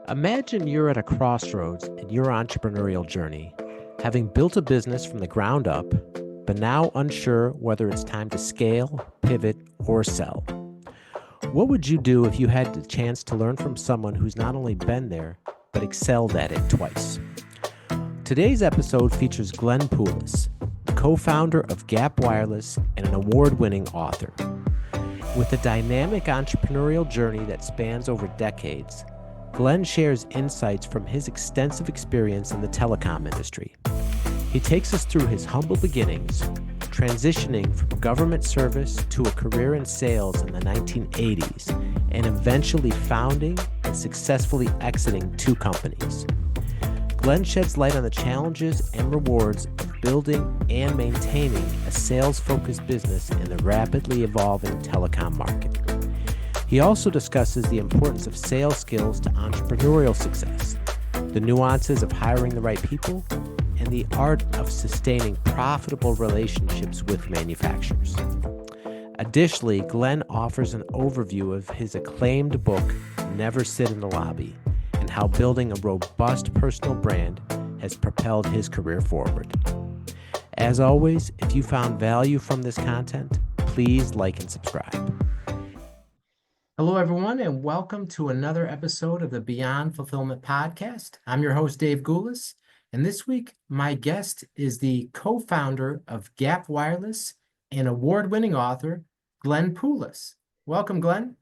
Imagine you're at a crossroads in your entrepreneurial journey, having built a business from the ground up, but now unsure whether it's time to scale, pivot, or sell. What would you do if you had the chance to learn from someone who's not only been there, but excelled at it twice? Today's episode features Glenn Poulos, co-founder of Gap Wireless and an award-winning author. With a dynamic entrepreneurial journey that spans over decades, Glenn shares insights from his extensive experience in the telecom industry. He takes us through his humble beginnings, transitioning from government service to a career in sales in the 1980s, and eventually founding and successfully exiting 2 companies. Glenn sheds light on the challenges and rewards of building and maintaining a sales-focused business in the rapidly evolving telecom market. He also discusses the importance of sales skills to entrepreneurial success, the nuances of hiring the right people, and the art of sustaining profitable relationships with manufacturers. Additionally, Glenn offers an overview of his acclaimed book, Never Sit in the Lobby, and how building a robust personal brand has propelled his career forward. As always, if you found value from this content, please like and subscribe. Hello, everyone, and welcome to another episode of the Beyond Fulfillment podcast. I'm your host, Dave Goulas, and this week, my guest is the co-founder of Gap Wireless and award-winning author, Glenn Poulos. Welcome, Glenn.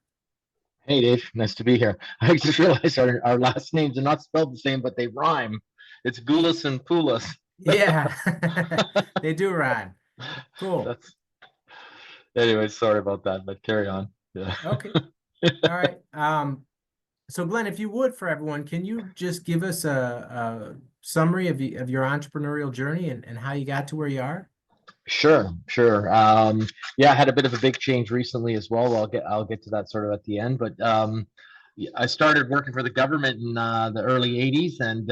Hey, Dave. Nice to be here. I just realized our last names are not spelled the same, but they rhyme. It's Goulas and Poulos. Yeah, they do rhyme. Cool. Anyway, sorry about that, but carry on. Yeah. Okay. All right. So Glenn, if you would, for everyone, can you just give us a summary of your entrepreneurial journey and how you got to where you are? Sure. Yeah, I had a bit of a big change recently as well. I'll get to that sort of at the end, but I started working for the government in the early 80s, and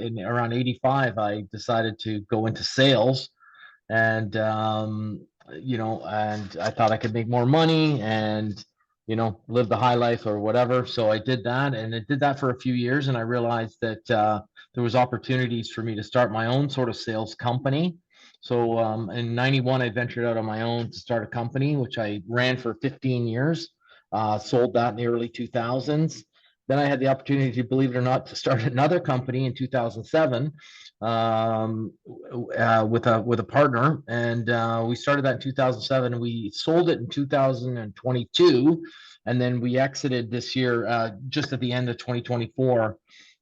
in around 85, I decided to go into sales. And and I thought I could make more money and live the high life or whatever. So I did that, and I did that for a few years, and I realized that there was opportunities for me to start my own sort of sales company. So in 91, I ventured out on my own to start a company, which I ran for 15 years. Sold that in the early 2000s. Then I had the opportunity, believe it or not, to start another company in 2007 with a partner, and we started that in 2007. We sold it in 2022, and then we exited this year just at the end of 2024.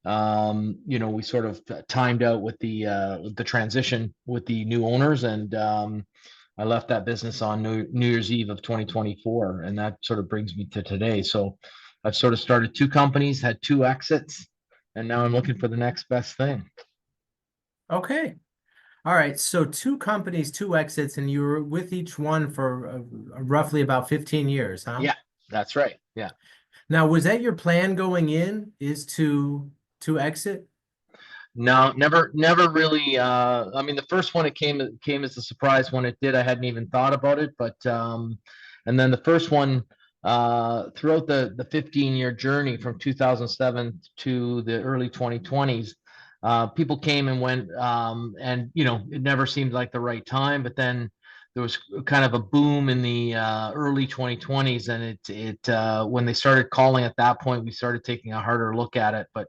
We sort of timed out with the transition with the new owners, and I left that business on New Year's Eve of 2024, and that sort of brings me to today. So I've sort of started 2 companies, had 2 exits, and now I'm looking for the next best thing. Okay. All right. So 2 companies, 2 exits, and you were with each one for roughly about 15 years, huh? Yeah, that's right. Yeah. Now, was that your plan going in, is to exit? No, never really. I mean, the first one, it came as a surprise when it did. I hadn't even thought about it, but and then the first one, throughout the 15-year journey from 2007 to the early 2020s, people came and went, and it never seemed like the right time. But then there was kind of a boom in the early 2020s, and it when they started calling at that point, we started taking a harder look at it. But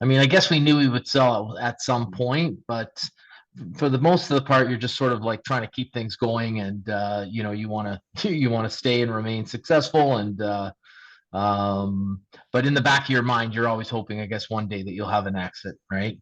I mean, I guess we knew we would sell it at some point, but for the most of the part, you're just sort of like trying to keep things going, and you want to you want to stay and remain successful, and but in the back of your mind, you're always hoping, I guess, one day that you'll have an exit, right?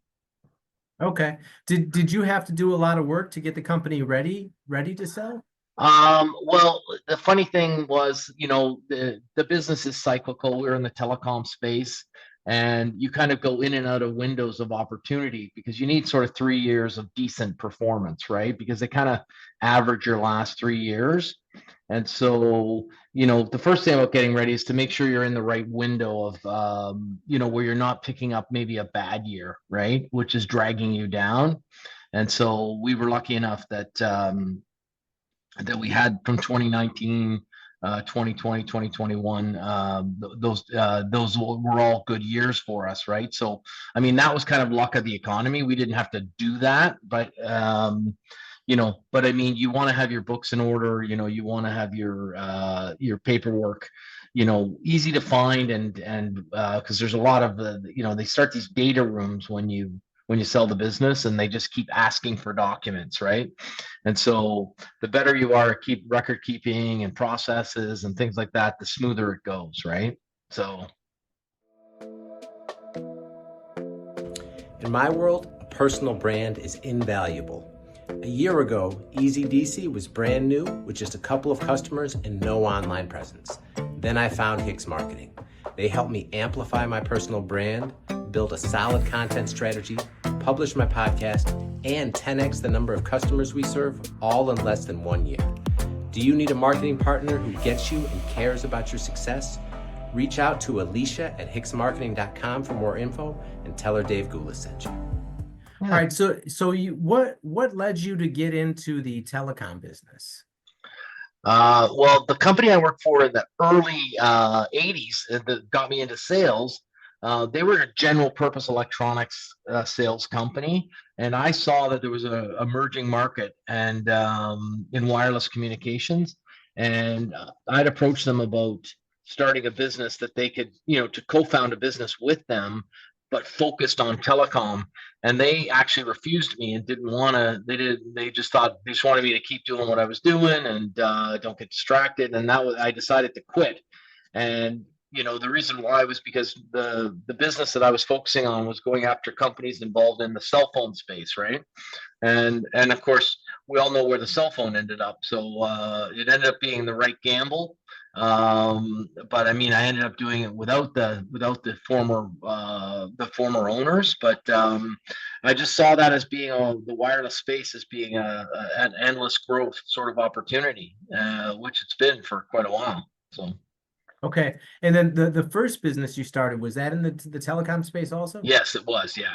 Okay. Did you have to do a lot of work to get the company ready to sell? Well, the funny thing was, the business is cyclical. We're in the telecom space, and you kind of go in and out of windows of opportunity because you need sort of 3 years of decent performance, right? Because they kind of average your last 3 years. And so, the first thing about getting ready is to make sure you're in the right window of, where you're not picking up maybe a bad year, right? Which is dragging you down. And so we were lucky enough that we had from 2019 2020, 2021. Those were all good years for us, right? So, I mean, that was kind of luck of the economy. We didn't have to do that, but but I mean, you want to have your books in order. You want to have your paperwork, easy to find, and because there's a lot of they start these data rooms when you sell the business, and they just keep asking for documents, right? And so the better you are at keep record keeping and processes and things like that, the smoother it goes, right? So In my world, a personal brand is invaluable. A year ago, Easy DC was brand new with just a couple of customers and no online presence. Then I found Hicks Marketing. They helped me amplify my personal brand, build a solid content strategy, publish my podcast, and 10x the number of customers we serve, all in less than 1 year. Do you need a marketing partner who gets you and cares about your success? Reach out to Alicia at hicksmarketing.com for more info and tell her Dave Goulas sent you. All right, so what led you to get into the telecom business? Well, the company I worked for in the early 80s that got me into sales, they were a general purpose electronics sales company. And I saw that there was an emerging market and in wireless communications. And I'd approached them about starting a business that they could, to co-found a business with them, but focused on telecom. And they actually refused me and didn't want to. They just thought they just wanted me to keep doing what I was doing and don't get distracted. And I decided to quit. And the reason why was because the business that I was focusing on was going after companies involved in the cell phone space, right? And of course, we all know where the cell phone ended up. So it ended up being the right gamble. But I mean, I ended up doing it without the former owners. But I just saw that as being the wireless space as being an endless growth sort of opportunity, which it's been for quite a while. So. Okay, and then the first business you started, was that in the telecom space also? Yes, it was. Yeah.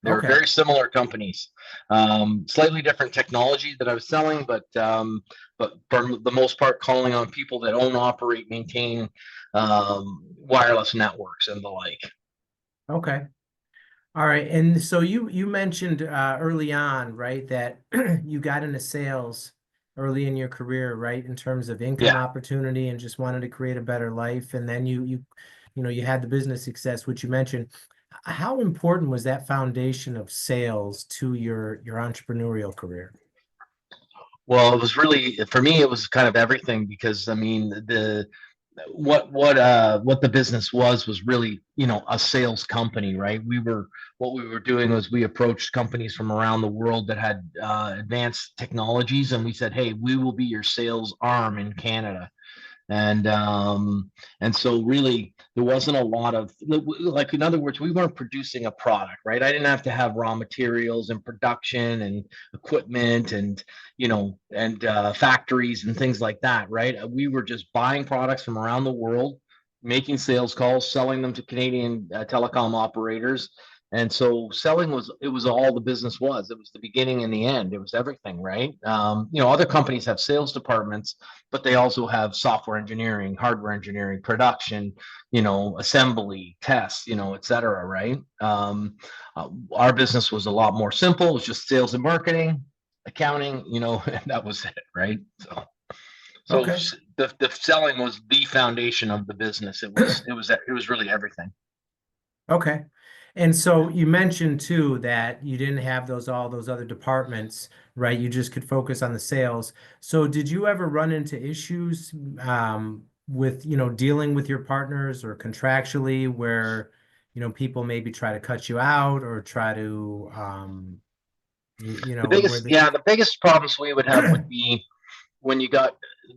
They were Okay. very similar companies, slightly different technology that I was selling, but for the most part, calling on people that own, operate, maintain wireless networks and the like. Okay. All right, and so you mentioned early on, right, that you got into sales early in your career, right, in terms of income Yeah. opportunity and just wanted to create a better life, and then you had the business success, which you mentioned. How important was that foundation of sales to your entrepreneurial career? Well, it was really for me. It was kind of everything because I mean what the business was really a sales company, right? What we were doing was we approached companies from around the world that had advanced technologies, and we said, hey, we will be your sales arm in Canada. And so really there wasn't a lot of, like, in other words, we weren't producing a product, right? I didn't have to have raw materials and production and equipment and factories and things like that, right? We were just buying products from around the world, making sales calls, selling them to Canadian telecom operators. And so selling was all the business was. It was the beginning and the end. It was everything, right? Other companies have sales departments, but they also have software engineering, hardware engineering, production, assembly, tests, et cetera, right? Our business was a lot more simple. It was just sales and marketing, accounting, and that was it, right? So Okay. the selling was the foundation of the business. It was really everything. Okay. And so you mentioned too that you didn't have all those other departments, right? You just could focus on the sales. So did you ever run into issues with, dealing with your partners or contractually where, people maybe try to cut you out or try to, where The biggest problems we would have would be when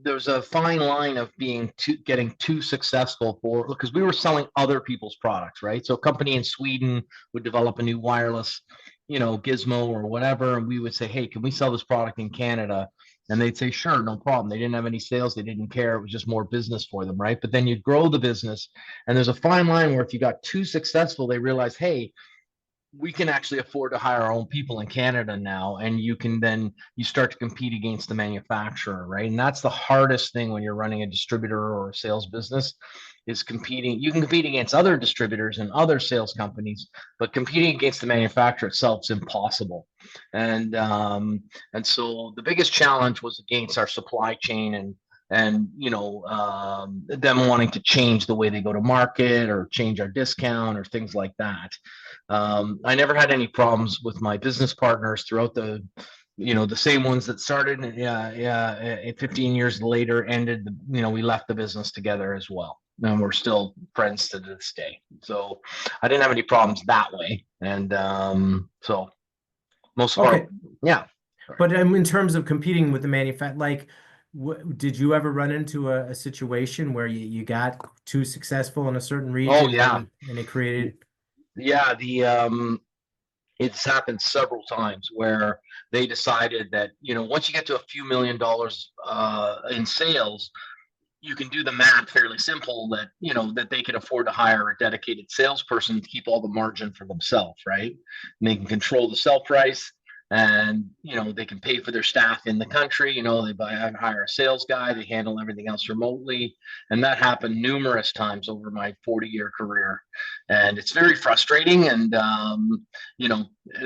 there's a fine line of getting too successful because we were selling other people's products, right? So a company in Sweden would develop a new wireless, gizmo or whatever, and we would say, hey, can we sell this product in Canada? And they'd say, sure, no problem. They didn't have any sales. They didn't care. It was just more business for them, right? But then you'd grow the business, and there's a fine line where if you got too successful, they realize, hey, we can actually afford to hire our own people in Canada now, and you start to compete against the manufacturer, right? And that's the hardest thing when you're running a distributor or a sales business, is competing. You can compete against other distributors and other sales companies, but competing against the manufacturer itself is impossible. And so the biggest challenge was against our supply chain, and them wanting to change the way they go to market or change our discount or things like that. I never had any problems with my business partners throughout the same ones that started, 15 years later ended, we left the business together as well. And we're still friends to this day. So I didn't have any problems that way. And so most of Okay. yeah. But in terms of competing with the manufacturer, did you ever run into a situation where you got too successful in a certain Oh, region yeah. and it created? Yeah. It's happened several times where they decided that, once you get to a few $1,000,000 in sales, you can do the math fairly simple that, that they can afford to hire a dedicated salesperson to keep all the margin for themselves, right? And they can control the sell price, and, they can pay for their staff in the country. They hire a sales guy, they handle everything else remotely. And that happened numerous times over my 40-year career. And it's very frustrating. And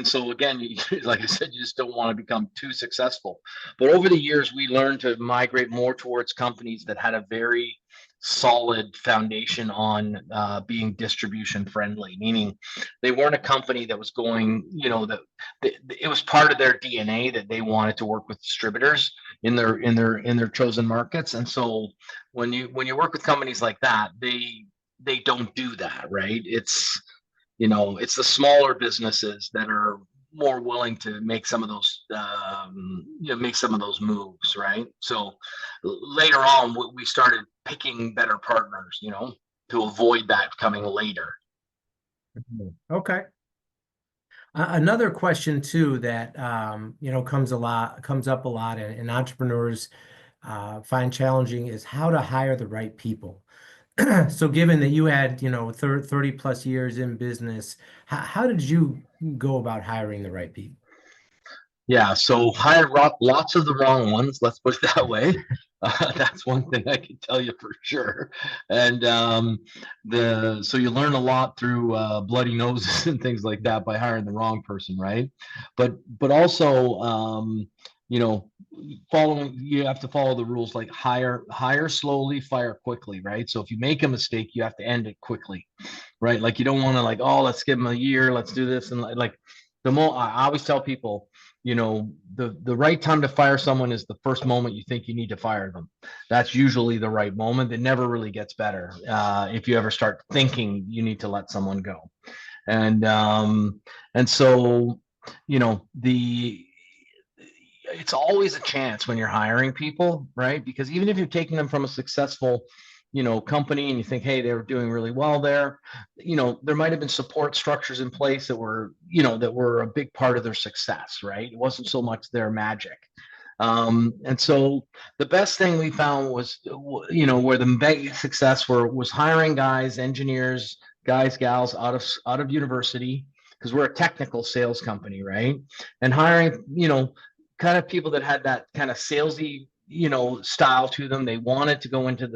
so again, like I said, you just don't want to become too successful. But over the years, we learned to migrate more towards companies that had a very solid foundation on being distribution friendly, meaning they weren't a company that was going, that it was part of their DNA that they wanted to work with distributors in their chosen markets. And so when you work with companies like that, they don't do that, right? It's the smaller businesses that are more willing to make some of those moves, right? So later on, we started picking better partners, to avoid that coming later. Okay. Another question too that comes up a lot, and entrepreneurs find challenging is how to hire the right people. So given that you had 30 plus years in business, how did you go about hiring the right people? Yeah, so hired lots of the wrong ones, let's put it that way. That's one thing I can tell you for sure. And so you learn a lot through bloody noses and things like that by hiring the wrong person, right? But also, you have to follow the rules, like hire slowly, fire quickly, right? So if you make a mistake, you have to end it quickly, right? Like you don't want to, like, oh, let's give them a year, let's do this, and like I always tell people, the right time to fire someone is the first moment you think you need to fire them. That's usually the right moment. It never really gets better if you ever start thinking you need to let someone go. And so, it's always a chance when you're hiring people, right? Because even if you're taking them from a successful company, and you think, hey, they were doing really well there, there might have been support structures in place that were a big part of their success, right? It wasn't so much their magic. And so the best thing we found was, where the big success was hiring guys, engineers, guys, gals out of university, because we're a technical sales company, right? And hiring, kind of people that had that kind of salesy, style to them. They wanted to go into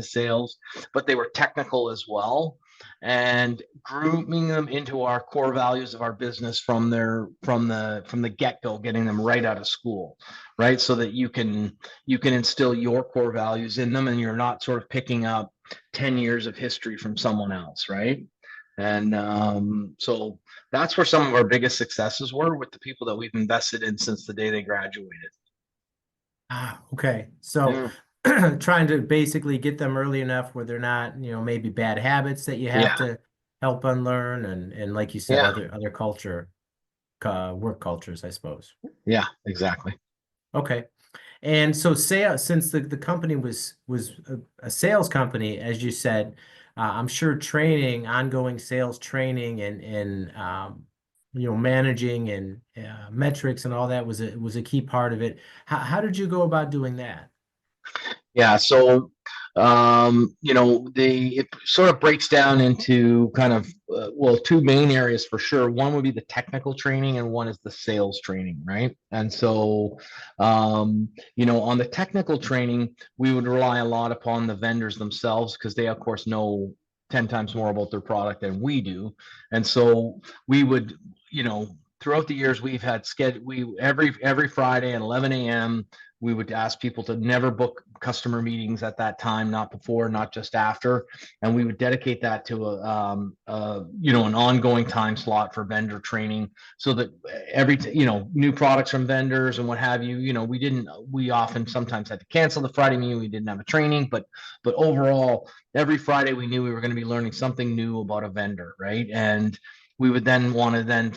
sales, but they were technical as well, and grooming them into our core values of our business from the get-go, getting them right out of school, right? So that you can instill your core values in them, and you're not sort of picking up 10 years of history from someone else, right? And so that's where some of our biggest successes were, with the people that we've invested in since the day they graduated. Okay. So trying to basically get them early enough where they're not, maybe bad habits that you have Yeah. to help unlearn, and like you said, Yeah. other work cultures, I suppose. Yeah, exactly. Okay. And so since the company was a sales company, as you said, I'm sure ongoing sales training and managing and metrics and all that was a key part of it. How did you go about doing that? Yeah. So it sort of breaks down into kind of two main areas for sure. One would be the technical training, and one is the sales training, right? And so, on the technical training, we would rely a lot upon the vendors themselves, because they, of course, know 10 times more about their product than we do. And so we would, throughout the years, we've had every Friday at 11 a.m. we would ask people to never book customer meetings at that time, not before, not just after, and we would dedicate that to an ongoing time slot for vendor training, so that new products from vendors and what have you. We often sometimes had to cancel the Friday meeting. We didn't have a training, but overall, every Friday we knew we were going to be learning something new about a vendor, right? And we would then want to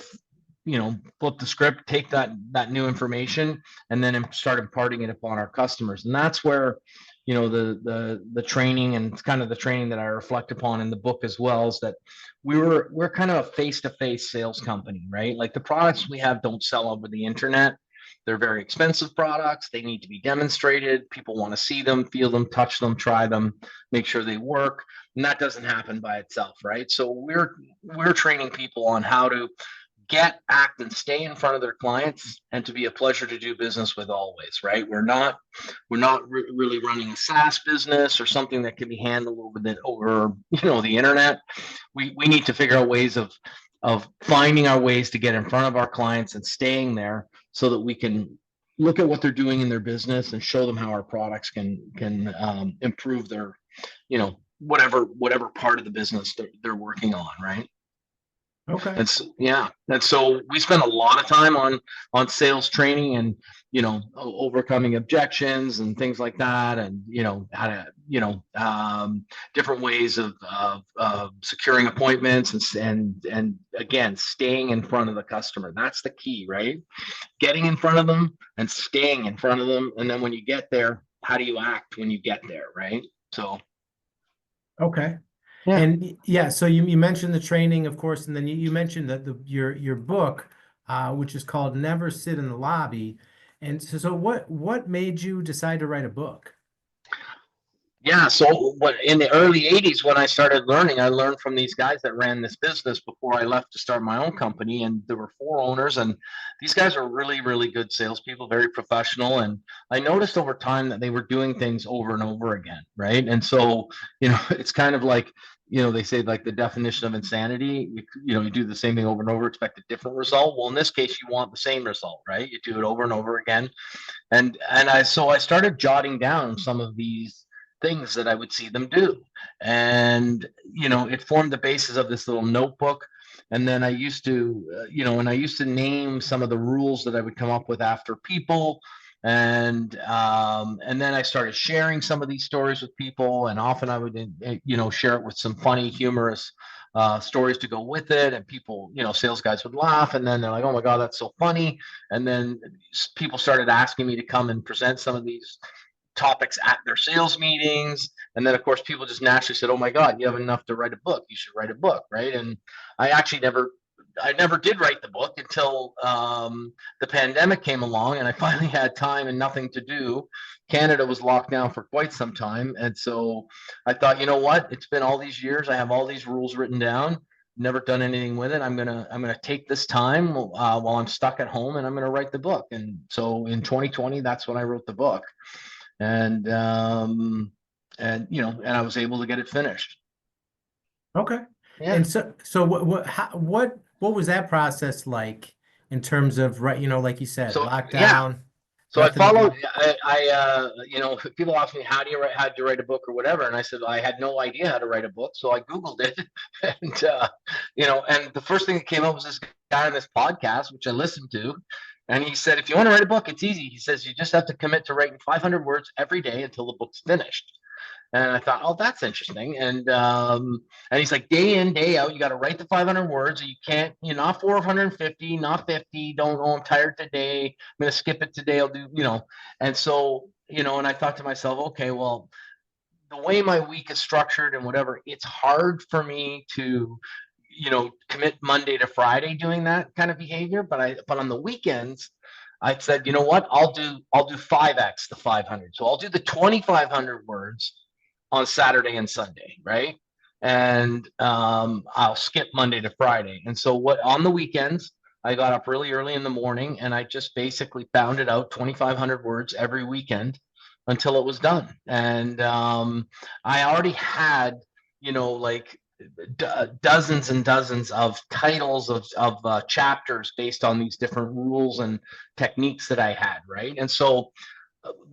flip the script, take that new information, and then start imparting it upon our customers. And that's where, the training, and it's kind of the training that I reflect upon in the book as well, is that we're kind of a face-to-face sales company, right? Like, the products we have don't sell over the internet. They're very expensive products. They need to be demonstrated. People want to see them, feel them, touch them, try them, make sure they work. And that doesn't happen by itself, right? So we're training people on how to act, and stay in front of their clients, and to be a pleasure to do business with always, right? We're not really running a SaaS business or something that can be handled over the internet. We need to figure out ways of finding our ways to get in front of our clients and staying there, so that we can look at what they're doing in their business and show them how our products can improve their, whatever part of the business they're working on, right? Okay. And so we spend a lot of time on sales training, and overcoming objections and things like that, and how to different ways of securing appointments, and again, staying in front of the customer. That's the key, right? Getting in front of them and staying in front of them, and then when you get there, how do you act when you get there, right? So Okay. yeah. And yeah, so you mentioned the training, of course, and then you mentioned that your book, which is called Never Sit in the Lobby. And so what made you decide to write a book? Yeah, so in the early 80s, when I started learning, I learned from these guys that ran this business before I left to start my own company. And there were 4 owners, and these guys are really, really good salespeople, very professional. And I noticed over time that they were doing things over and over again, right? And so, it's kind of like, they say, like, the definition of insanity. You do the same thing over and over, expect a different result. Well, in this case, you want the same result, right? You do it over and over again. So I started jotting down some of these things that I would see them do. And, it formed the basis of this little notebook. And then I used to, name some of the rules that I would come up with after people. And then I started sharing some of these stories with people. And often I would, share it with some funny, humorous stories to go with it. And people, sales guys would laugh. And then they're like, oh my God, that's so funny. And then people started asking me to come and present some of these topics at their sales meetings. And then, of course, people just naturally said, oh my God, you have enough to write a book. You should write a book, right? And I actually never did write the book until the pandemic came along, and I finally had time and nothing to do. Canada was locked down for quite some time. And so I thought, you know what? It's been all these years. I have all these rules written down. Never done anything with it. I'm gonna take this time while I'm stuck at home, and I'm gonna write the book. And so in 2020, that's when I wrote the book. And and I was able to get it finished. Okay. Yeah. And so what was that process like in terms of, right, like you said, So yeah. lockdown, So I nothing to followed. do? People ask me, how do you write a book or whatever, and I said I had no idea how to write a book, so I Googled it, and and the first thing that came up was this guy on this podcast, which I listened to, and he said, if you want to write a book, it's easy. He says you just have to commit to writing 500 words every day until the book's finished. And I thought, oh, that's interesting. And he's like, day in, day out, you got to write the 500 words. You can't, not 450, not 50. Don't, oh, I'm tired today. I'm going to skip it today. I'll do, And so, and I thought to myself, okay, well, the way my week is structured and whatever, it's hard for me to, commit Monday to Friday doing that kind of behavior. But on the weekends, I said, you know what, I'll do 5x the 500. So I'll do the 2,500 words on Saturday and Sunday, right? And I'll skip Monday to Friday. And so what on the weekends, I got up really early in the morning and I just basically pounded out 2,500 words every weekend until it was done. And I already had, like dozens and dozens of titles of chapters based on these different rules and techniques that I had, right? And so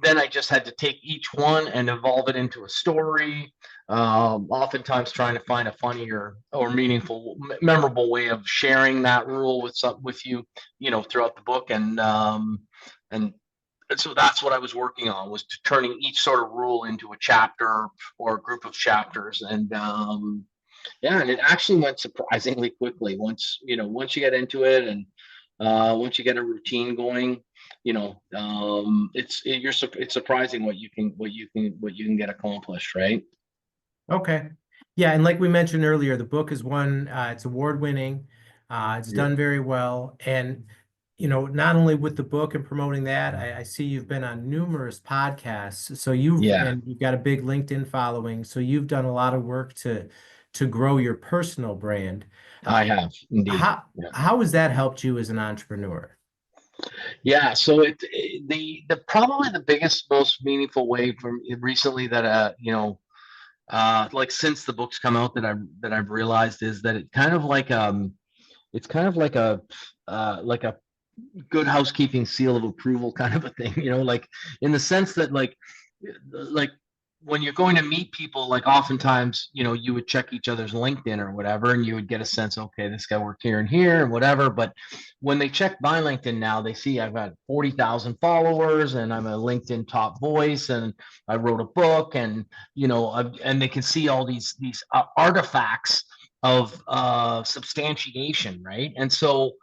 then I just had to take each one and evolve it into a story. Oftentimes, trying to find a funny or meaningful, memorable way of sharing that rule with you, throughout the book, and so that's what I was working on, was turning each sort of rule into a chapter or a group of chapters, and yeah, and it actually went surprisingly quickly once you get into it, and once you get a routine going, it's surprising what you can get accomplished, right? Okay. Yeah, and like we mentioned earlier, the book is it's award-winning. It's Yeah. done very well. And, not only with the book and promoting that, I see you've been on numerous podcasts. So Yeah, and you've got a big LinkedIn following. So you've done a lot of work to grow your personal brand. I have indeed. How Yeah. how has that helped you as an entrepreneur? Yeah, so the probably the biggest, most meaningful way from recently that like since the book's come out that I've realized is that it's kind of like a good housekeeping seal of approval kind of a thing, like in the sense that like when you're going to meet people, like oftentimes, you would check each other's LinkedIn or whatever, and you would get a sense, okay, this guy worked here and here and whatever. But when they check my LinkedIn now, they see I've got 40,000 followers and I'm a LinkedIn top voice and I wrote a book, and and they can see all these artifacts of substantiation, right? And so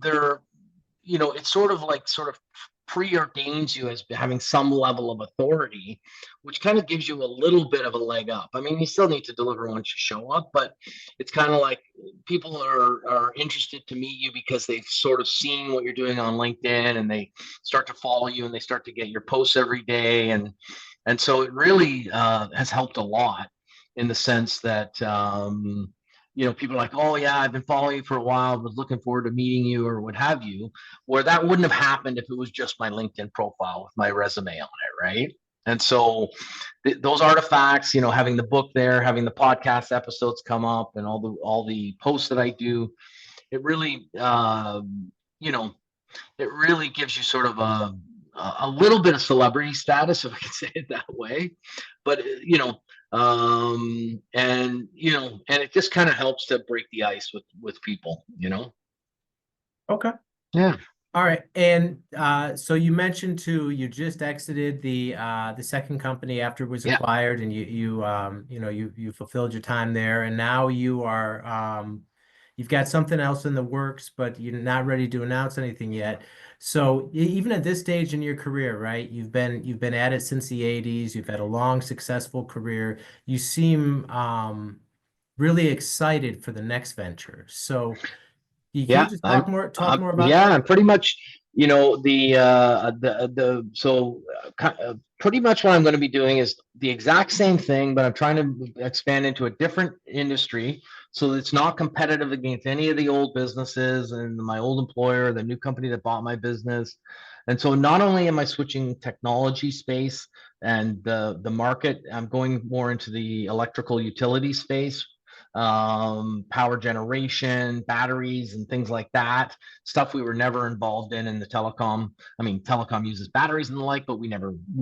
they're it sort of preordains you as having some level of authority, which kind of gives you a little bit of a leg up. I mean, you still need to deliver once you show up, but it's kind of like people are interested to meet you because they've sort of seen what you're doing on LinkedIn, and they start to follow you and they start to get your posts every day, and so it really has helped a lot in the sense that people are like, oh yeah, I've been following you for a while, was looking forward to meeting you or what have you, where that wouldn't have happened if it was just my LinkedIn profile with my resume on it, right? And so those artifacts, having the book there, having the podcast episodes come up, and all the posts that I do, it really you know it really gives you sort of a little bit of celebrity status, if I can say it that way. But and it just kind of helps to break the ice with people. Okay. Yeah. All right. And so you mentioned too, you just exited the second company after it was Yeah. acquired, and you fulfilled your time there, and now you've got something else in the works, but you're not ready to announce anything yet. So even at this stage in your career, right? You've been at it since the 80s. You've had a long, successful career. You seem really excited for the next venture. So can you Yeah, just talk more about yeah, that? I'm pretty much, pretty much what I'm going to be doing is the exact same thing, but I'm trying to expand into a different industry so that it's not competitive against any of the old businesses and my old employer, the new company that bought my business. And so not only am I switching technology space and the market, I'm going more into the electrical utility space, power generation, batteries, and things like that. Stuff we were never involved in the telecom. I mean, telecom uses batteries and the like, but we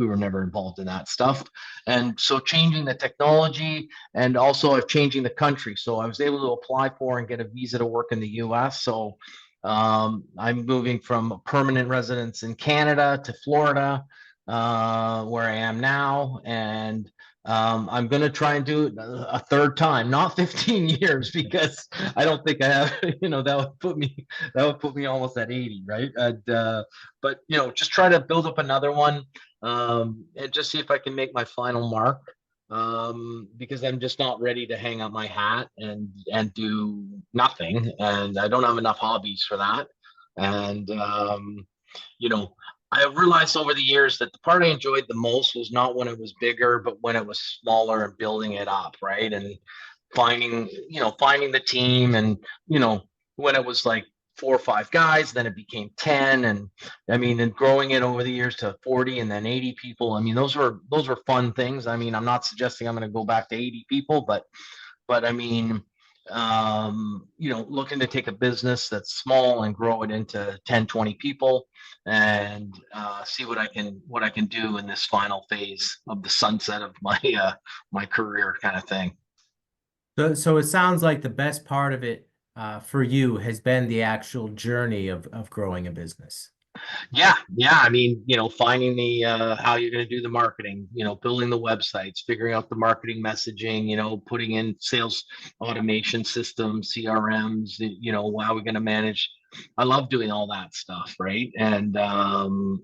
were never involved in that stuff. And so changing the technology, and also changing the country. So I was able to apply for and get a visa to work in the US. So I'm moving from permanent residence in Canada to Florida, where I am now, and I'm going to try and do it a third time, not 15 years, because I don't think I have, that would put me almost at 80, right? And, but, just try to build up another one, and just see if I can make my final mark, because I'm just not ready to hang up my hat and do nothing. And I don't have enough hobbies for that. And, you know, I realized over the years that the part I enjoyed the most was not when it was bigger, but when it was smaller and building it up, right? And finding the team, and when it was like 4 or 5 guys, then it became 10, and I mean, and growing it over the years to 40 and then 80 people. I mean, those were fun things. I mean, I'm not suggesting I'm going to go back to 80 people, but I mean, looking to take a business that's small and grow it into 10, 20 people, and see what I can do in this final phase of the sunset of my career, kind of thing. So it sounds like the best part of it for you has been the actual journey of growing a business. Yeah. I mean, finding the how you're going to do the marketing, building the websites, figuring out the marketing messaging, putting in sales automation systems, CRMs, how we're going to manage. I love doing all that stuff, right? And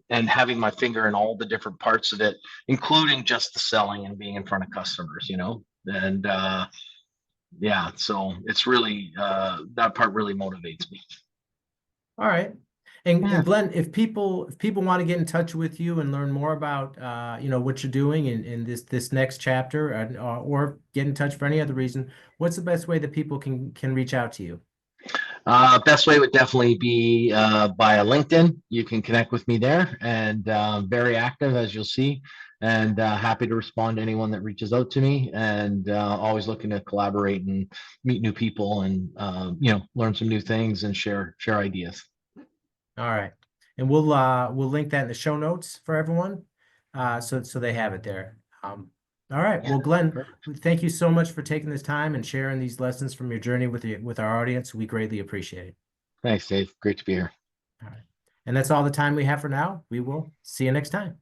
having my finger in all the different parts of it, including just the selling and being in front of customers, and yeah, so it's really that part really motivates me. All right. And Yeah. Glenn, if people want to get in touch with you and learn more about what you're doing in this next chapter, or get in touch for any other reason, what's the best way that people can reach out to you? Best way would definitely be via LinkedIn. You can connect with me there, and very active, as you'll see, and happy to respond to anyone that reaches out to me, and always looking to collaborate and meet new people, and learn some new things and share ideas. All right. And we'll link that in the show notes for everyone, so they have it there. All right. Well, Glenn, Perfect. thank you so much for taking this time and sharing these lessons from your journey with our audience. We greatly appreciate it. Thanks, Dave. Great to be here. All right. And that's all the time we have for now. We will see you next time.